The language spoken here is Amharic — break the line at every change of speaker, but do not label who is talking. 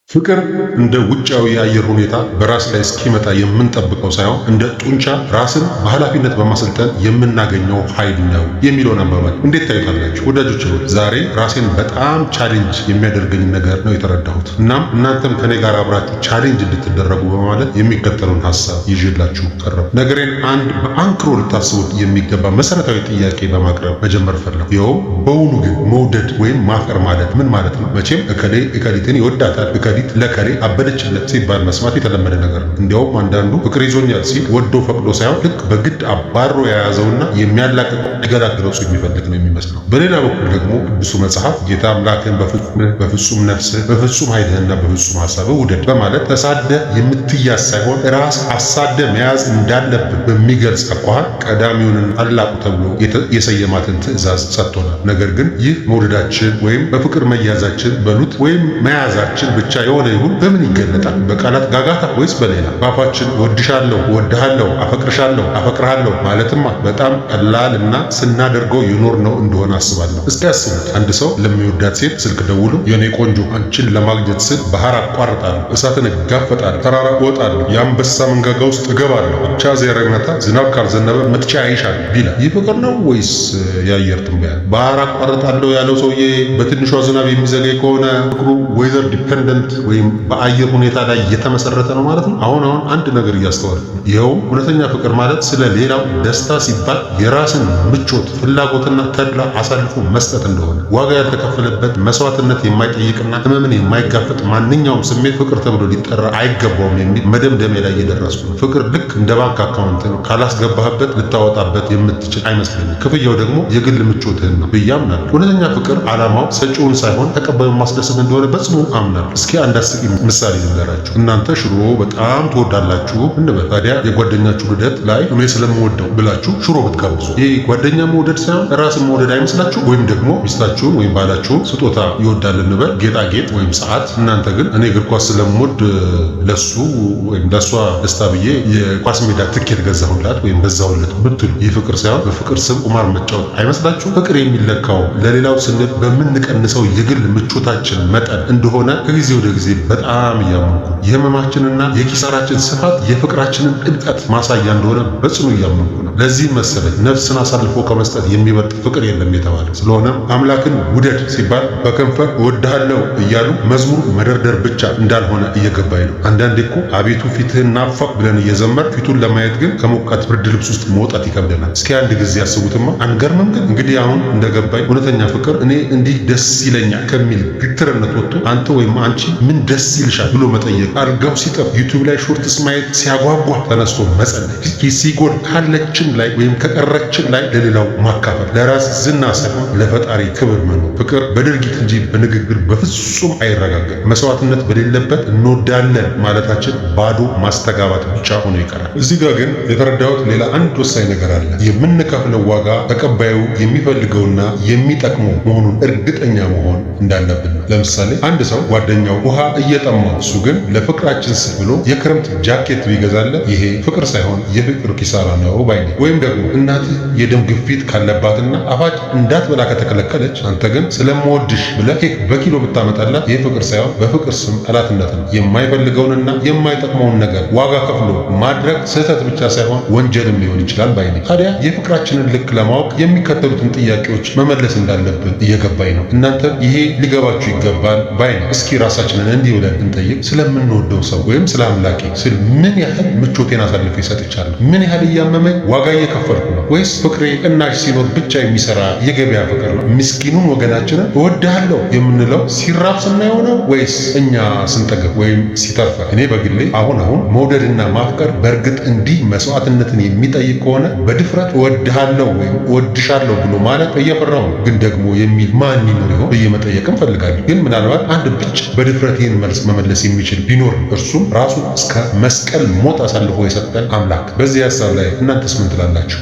ፍቅር እንደ ውጫዊ የአየር ሁኔታ በራስ ላይ እስኪመጣ የምንጠብቀው ሳይሆን እንደ ጡንቻ ራስን በኃላፊነት በማሰልጠን የምናገኘው ኃይል ነው የሚለውን አባባል እንዴት ታዩታላችሁ? ወዳጆች ሆይ ዛሬ ራሴን በጣም ቻሌንጅ የሚያደርገኝ ነገር ነው የተረዳሁት። እናም እናንተም ከኔ ጋር አብራችሁ ቻሌንጅ እንድትደረጉ በማለት የሚከተለውን ሀሳብ ይዤላችሁ ቀረብ። ነገሬን አንድ በአንክሮ ልታስቡት የሚገባ መሰረታዊ ጥያቄ በማቅረብ መጀመር ፈለጉ። ይኸውም በውኑ ግን መውደድ ወይም ማፍቀር ማለት ምን ማለት ነው? መቼም እከሌ እከሊትን ይወዳታል ለከሌ አበደችለት ሲባል መስማት የተለመደ ነገር ነው። እንዲያውም አንዳንዱ ፍቅር ይዞኛል ሲል ወዶ ፈቅዶ ሳይሆን ልክ በግድ አባሮ የያዘውና የሚያላቅቀው ሊገላግለው ሰው የሚፈልግ ነው የሚመስለው። በሌላ በኩል ደግሞ ቅዱሱ መጽሐፍ ጌታ አምላክን በፍጹም ነፍስህ፣ በፍጹም ኃይልህና በፍጹም ሀሳብህ ውደድ በማለት ተሳደ የምትያዝ ሳይሆን ራስ አሳደ መያዝ እንዳለብን በሚገልጽ አኳኋን ቀዳሚውን ታላቁ ተብሎ የሰየማትን ትእዛዝ ሰጥቶናል። ነገር ግን ይህ መውደዳችን ወይም በፍቅር መያዛችን በሉት ወይም መያዛችን ብቻ የሆነ ይሁን በምን ይገለጣል? በቃላት ጋጋታ ወይስ በሌላ? በአፋችን ወድሻለሁ፣ ወድሃለሁ፣ አፈቅርሻለሁ፣ አፈቅርሃለሁ ማለትማ በጣም ቀላል እና ስናደርገው የኖር ነው እንደሆነ አስባለሁ። እስኪ ያስቡት፣ አንድ ሰው ለሚወዳት ሴት ስልክ ደውሎ የኔ ቆንጆ አንቺን ለማግኘት ስል ባህር አቋርጣለሁ፣ እሳትን እጋፈጣለሁ፣ ተራራ እወጣለሁ፣ የአንበሳ መንጋጋ ውስጥ እገባለሁ፣ ብቻ ዘረኝታ ዝናብ ካልዘነበ መጥቻ አይሻል ቢላ ይህ ፍቅር ነው ወይስ የአየር ትንበያ? ባህር አቋርጣለሁ ያለው ሰውዬ በትንሿ ዝናብ የሚዘገይ ከሆነ ፍቅሩ ዌዘር ዲፔንደንት ወይም በአየር ሁኔታ ላይ የተመሰረተ ነው ማለት ነው። አሁን አንድ ነገር እያስተዋል ነው። ይኸውም እውነተኛ ፍቅር ማለት ስለ ሌላው ደስታ ሲባል የራስን ምቾት፣ ፍላጎትና ተድላ አሳልፎ መስጠት እንደሆነ፣ ዋጋ ያልተከፈለበት መስዋዕትነት የማይጠይቅና ሕመምን የማይጋፈጥ ማንኛውም ስሜት ፍቅር ተብሎ ሊጠራ አይገባውም የሚል መደምደሚያ ላይ እየደረስኩ ነው። ፍቅር ልክ እንደ ባንክ አካውንት ነው። ካላስገባህበት ልታወጣበት የምትችል አይመስለኝም። ክፍያው ደግሞ የግል ምቾትህን ነው ብዬ አምናለሁ። እውነተኛ ፍቅር ዓላማው ሰጪውን ሳይሆን ተቀባዩን ማስደሰት እንደሆነ በጽኑ አምናለሁ። እስኪ አንድ አስቂኝ ምሳሌ ልንገራችሁ። እናንተ ሽሮ በጣም ትወዳላችሁ እንበል። ታዲያ የጓደኛችሁ ልደት ላይ እኔ ስለምወደው ብላችሁ ሽሮ ብትጋብዙ ይህ ጓደኛ መውደድ ሳይሆን ራስን መውደድ አይመስላችሁ? ወይም ደግሞ ሚስታችሁን ወይም ባላችሁን ስጦታ ይወዳል እንበል፣ ጌጣጌጥ ወይም ሰዓት። እናንተ ግን እኔ እግር ኳስ ስለምወድ ለሱ ወይም ለሷ ደስታ ብዬ የኳስ ሜዳ ትኬት ገዛሁላት ወይም ገዛሁለት ብትሉ ይህ ፍቅር ሳይሆን በፍቅር ስም ቁማር መጫወት አይመስላችሁ? ፍቅር የሚለካው ለሌላው ስንል በምንቀንሰው የግል ምቾታችን መጠን እንደሆነ ከጊዜ ወደ ጊዜ በጣም እያመንኩ የህመማችንና የኪሳራችን ስፋት የፍቅራችንን ጥልቀት ማሳያ እንደሆነ በጽኑ እያመንኩ ነው። ለዚህ መሰለኝ ነፍስን አሳልፎ ከመስጠት የሚበልጥ ፍቅር የለም የተባለ። ስለሆነም አምላክን ውደድ ሲባል በከንፈር እወድሃለሁ እያሉ መዝሙር መደርደር ብቻ እንዳልሆነ እየገባኝ ነው። አንዳንዴ እኮ አቤቱ ፊትህን ናፈቅ ብለን እየዘመር ፊቱን ለማየት ግን ከሞቃት ብርድ ልብስ ውስጥ መውጣት ይከብደናል። እስኪ አንድ ጊዜ ያስቡትማ፣ አንገርምም? ግን እንግዲህ አሁን እንደገባኝ እውነተኛ ፍቅር እኔ እንዲህ ደስ ይለኛል ከሚል ግትርነት ወጥቶ አንተ ወይም አንቺ ምን ደስ ይልሻል ብሎ መጠየቅ፣ አልጋው ሲጠፍ ዩቲዩብ ላይ ሾርትስ ማየት ሲያጓጓ ተነስቶ መጸለይ፣ ሲጎል ካለችን ላይ ወይም ከቀረችን ላይ ለሌላው ማካፈል፣ ለራስ ዝና ሳይሆን ለፈጣሪ ክብር መኖር። ፍቅር በድርጊት እንጂ በንግግር በፍጹም አይረጋገጥም። መስዋዕትነት በሌለበት እንወዳለን ማለታችን ባዶ ማስተጋባት ብቻ ሆኖ ይቀራል። እዚህ ጋር ግን የተረዳሁት ሌላ አንድ ወሳኝ ነገር አለ። የምንከፍለው ዋጋ ተቀባዩ የሚፈልገውና የሚጠቅመው መሆኑን እርግጠኛ መሆን እንዳለብን ነው። ለምሳሌ አንድ ሰው ጓደኛው ውሃ እየጠማው እሱ ግን ለፍቅራችን ስል ብሎ የክረምት ጃኬት ቢገዛለት ይሄ ፍቅር ሳይሆን የፍቅር ኪሳራ ነው ባይ ነኝ። ወይም ደግሞ እናትህ የደም ግፊት ካለባትና ጣፋጭ እንዳትበላ ከተከለከለች አንተ ግን ስለምወድሽ ብለህ ኬክ በኪሎ ብታመጣላት ይህ ፍቅር ሳይሆን በፍቅር ስም ጠላትነት ነው። የማይፈልገውንና የማይጠቅመውን ነገር ዋጋ ከፍሎ ማድረግ ስህተት ብቻ ሳይሆን ወንጀልም ሊሆን ይችላል ባይ ነኝ። ታዲያ የፍቅራችንን ልክ ለማወቅ የሚከተሉትን ጥያቄዎች መመለስ እንዳለብን እየገባኝ ነው። እናንተ ይሄ ሊገባችሁ ይገባል ባይ ነኝ። እስኪ ራሳችንን እንዲህ ብለን እንጠይቅ። ስለምንወደው ሰው ወይም ስለ አምላኬ ስል ምን ያህል ምቾቴን አሳልፌ ሰጥቻለሁ? ምን ያህል እያመመኝ ዋጋ እየከፈልኩ ነው? ወይስ ፍቅሬ ቅናሽ ሲኖር ብቻ የሚሰራ የገበያ ፍቅር ነው? ምስኪኑን ወገናችንን እወድሃለሁ የምንለው ሲራብ ስናየው ነው ወይስ እኛ ስንጠግብ ወይም ሲተርፈ? እኔ በግሌ አሁን መውደድና ማፍቀር በእርግጥ እንዲህ መስዋዕትነትን የሚጠይቅ ከሆነ በድፍረት እወድሃለሁ ወይም እወድሻለሁ ብሎ ማለት እየፈራው ነው። ግን ደግሞ የሚል ማን ይኖር ይሆን ብዬ መጠየቅም ፈልጋለሁ። ግን ምናልባት አንድ ብቻ በድፍረት ይህን መልስ መመለስ የሚችል ቢኖር እርሱም ራሱ እስከ መስቀል ሞት አሳልፎ የሰጠን አምላክ። በዚህ ሀሳብ ላይ እናንተስ ምን ትላላችሁ?